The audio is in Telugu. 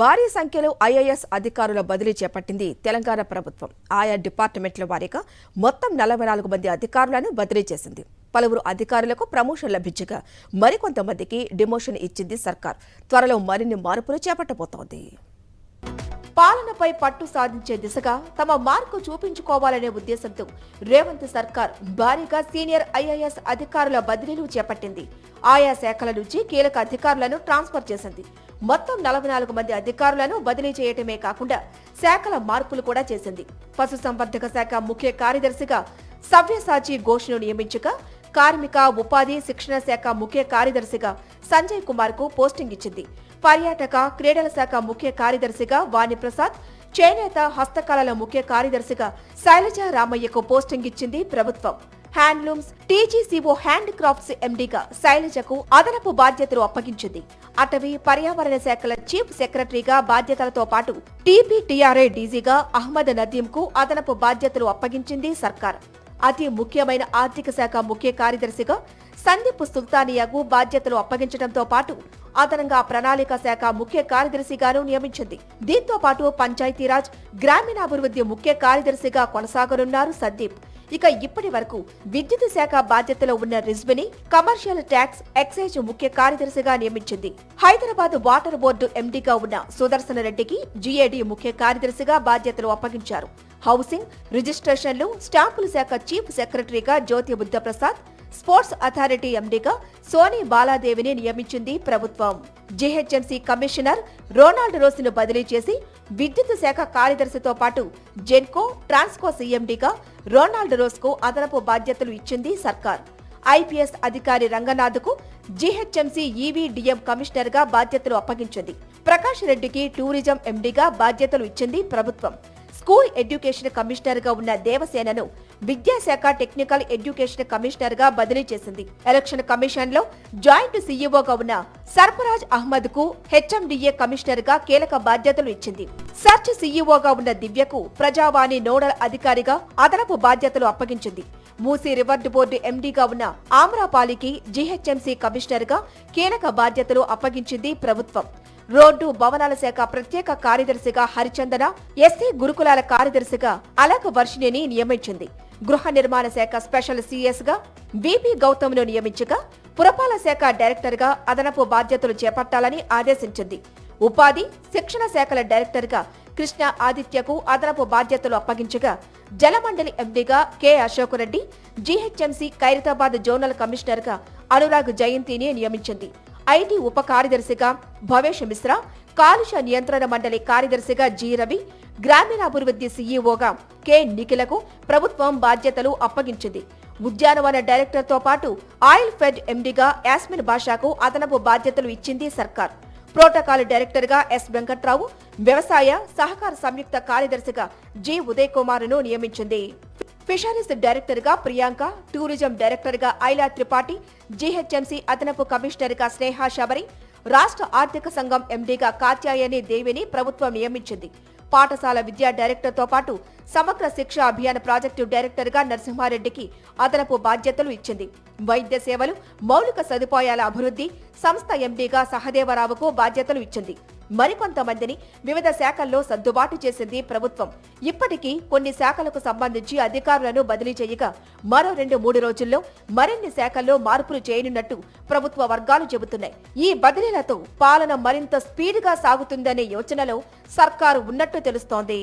భారీ సంఖ్యలో ఐఏఎస్ అధికారుల బదిలీ చేపట్టింది తెలంగాణ ప్రభుత్వం. ఆయా డిపార్ట్మెంట్ల వారీగా మొత్తం 44 మంది అధికారులను బదిలీ చేసింది. పలువురు అధికారులకు ప్రమోషన్ లభించగా మరికొంతమందికి డిమోషన్ ఇచ్చింది సర్కార్. త్వరలో మరిన్ని మార్పులు చేపట్టబోతోంది. పాలనపై పట్టు సాధించే దిశగా తమ మార్కు చూపించుకోవాలనే ఉద్దేశంతో రేవంత్ సర్కార్ భారీగా సీనియర్ ఐఏఎస్ అధికారుల బదిలీలు చేపట్టింది. ఆయా శాఖల నుంచి కీలక అధికారులను ట్రాన్స్ఫర్ చేసింది. మొత్తం 44 మంది అధికారులను బదిలీ చేయటమే కాకుండా శాఖల మార్పులు కూడా చేసింది. పశుసంవర్ధక శాఖ ముఖ్య కార్యదర్శిగా సవ్యసాచి ఘోష్ను నియమించగా కార్మిక ఉపాధి శిక్షణ శాఖ ముఖ్య కార్యదర్శిగా సంజయ్ కుమార్ కు పోస్టింగ్ ఇచ్చింది. పర్యాటక క్రీడల శాఖ ముఖ్య కార్యదర్శిగా వాణిప్రసాద్, చేనేత హస్తకళల ముఖ్య కార్యదర్శిగా శైలజ రామయ్యకు పోస్టింగ్ ఇచ్చింది ప్రభుత్వం. హ్యాండ్లూమ్స్ టీజీసీఓ హ్యాండ్ క్రాఫ్ట్స్ ఎండీగా శైలజకు అదనపు బాధ్యతలు అప్పగించింది. అటవీ పర్యావరణ శాఖల చీఫ్ సెక్రటరీగా బాధ్యతలతో పాటు టీపీటీఆర్ఏ డీజీగా అహ్మద్ నదీం కు అదనపు బాధ్యతలు అప్పగించింది సర్కార్. అతి ముఖ్యమైన ఆర్థిక శాఖ ముఖ్య కార్యదర్శిగా సందీప్ సుల్తానియాకు బాధ్యతలు అప్పగించడంతో పాటు అదనంగా ప్రణాళిక శాఖ ముఖ్య కార్యదర్శిగాను నియమించింది. దీంతో పాటు పంచాయతీరాజ్ గ్రామీణాభివృద్ధి ముఖ్య కార్యదర్శిగా కొనసాగనున్నారు సందీప్. ఇక ఇప్పటి వరకు విద్యుత్ శాఖ బాధ్యతలో ఉన్న రిజ్విని కమర్షియల్ ట్యాక్స్ ఎక్సైజ్ ముఖ్య కార్యదర్శిగా నియమించింది. హైదరాబాద్ వాటర్ బోర్డు ఎండీగా ఉన్న సుదర్శన రెడ్డికి జీఏడీ ముఖ్య కార్యదర్శిగా బాధ్యతలు అప్పగించారు. హౌసింగ్ రిజిస్ట్రేషన్లు స్టాంపుల శాఖ చీఫ్ సెక్రటరీగా జ్యోతి బుద్ధప్రసాద్, స్పోర్ట్స్ అథారిటీ ఎండీగా సోనీ బాలాదేవిని నియమించింది ప్రభుత్వం. జీహెచ్ఎంసీ కమిషనర్ రోనాల్డ్ రోస్ను బదిలీ చేసి విద్యుత్ శాఖ కార్యదర్శితో పాటు జెన్కో ట్రాన్స్కో సీఎండీగా రోనాల్డ్ రోస్ కు అదనపు బాధ్యతలు ఇచ్చింది సర్కార్. ఐపీఎస్ అధికారి రంగనాథ్కు జీహెచ్ఎంసీ ఈవీడీఎం కమిషనర్ గా బాధ్యతలు అప్పగించింది. ప్రకాష్ రెడ్డికి టూరిజం ఎండీగా బాధ్యతలు ఇచ్చింది ప్రభుత్వం. స్కూల్ ఎడ్యుకేషన్ కమిషనర్ గా ఉన్న దేవసేనను విద్యాశాఖ టెక్నికల్ ఎడ్యుకేషన్ కమిషనర్ గా బదిలీ చేసింది. ఎలక్షన్ కమిషన్ లో జాయింట్ సీఈఓగా ఉన్న సర్ఫరాజ్ అహ్మద్ కు హెచ్ఎండిఏ కమిషనర్ గా కీలక బాధ్యతలు ఇచ్చింది. సెర్చ్ సీఈఓగా ఉన్న దివ్యకు ప్రజావాణి నోడల్ అధికారిగా అదనపు బాధ్యతలు అప్పగించింది. మూసీ రివర్ బోర్డు ఎండీగా ఉన్న ఆమ్రాపాలికి జీహెచ్ఎంసీ కమిషనర్ గా కీలక బాధ్యతలు అప్పగించింది ప్రభుత్వం. రోడ్డు భవనాల శాఖ ప్రత్యేక కార్యదర్శిగా హరిచందన, ఎస్సీ గురుకులాల కార్యదర్శిగా అలక వర్షిణిని నియమించింది. గృహ నిర్మాణ శాఖ స్పెషల్ సీఎస్ గా బీపీ గౌతమ్ ను నియమించగా పురపాలక శాఖ డైరెక్టర్ గా అదనపు బాధ్యతలు చేపట్టాలని ఆదేశించింది. ఉపాధి శిక్షణ శాఖల డైరెక్టర్ గా కృష్ణ ఆదిత్యకు అదనపు బాధ్యతలు అప్పగించగా జలమండలి ఎండీగా K Ashok Reddy, GHMC Khairatabad zonal commissioner గా అనురాగ్ జయంతిని నియమించింది. ఐటీ ఉప కార్యదర్శిగా భవేష్ మిశ్రా, కాలుష్య నియంత్రణ మండలి కార్యదర్శిగా జి రవి, గ్రామీణాభివృద్ధి సీఈఓగా కె నిఖిలకు ప్రభుత్వం బాధ్యతలు అప్పగించింది. ఉద్యానవన డైరెక్టర్ తో పాటు ఆయిల్ ఫెడ్ ఎండీగా యాస్మిన్ బాషాకు అదనపు బాధ్యతలు ఇచ్చింది సర్కార్. ప్రోటోకాల్ డైరెక్టర్ గా ఎస్ వెంకట్రావు, వ్యవసాయ సహకార సంయుక్త కార్యదర్శిగా జి ఉదయ్ కుమార్ ను నియమించింది. ఫిషరీస్ డైరెక్టర్ గా ప్రియాంక, టూరిజం డైరెక్టర్ గా ఐలా త్రిపాఠి, జీహెచ్ఎంసీ అదనపు కమిషనర్ గా స్నేహ శబరి, రాష్ట్ర ఆర్థిక సంఘం ఎండీగా కాత్యాయని దేవిని ప్రభుత్వం నియమించింది. పాఠశాల విద్యా డైరెక్టర్ తో పాటు సమగ్ర శిక్ష అభియాన్ ప్రాజెక్టు డైరెక్టర్ గా నరసింహారెడ్డికి అదనపు బాధ్యతలు ఇచ్చింది. వైద్య సేవలు మౌలిక సదుపాయాల అభివృద్ధి సంస్థ ఎండీగా సహదేవరావుకు బాధ్యతలు ఇచ్చింది. మరికొంతమందిని వివిధ శాఖల్లో సర్దుబాటు చేసింది ప్రభుత్వం. ఇప్పటికీ కొన్ని శాఖలకు సంబంధించి అధికారులను బదిలీ చేయగా మరో 2-3 రోజుల్లో మరిన్ని శాఖల్లో మార్పులు చేయనున్నట్టు ప్రభుత్వ వర్గాలు చెబుతున్నాయి. ఈ బదిలీలతో పాలన మరింత స్పీడ్గా సాగుతుందనే యోచనలో సర్కారు ఉన్నట్టు తెలుస్తోంది.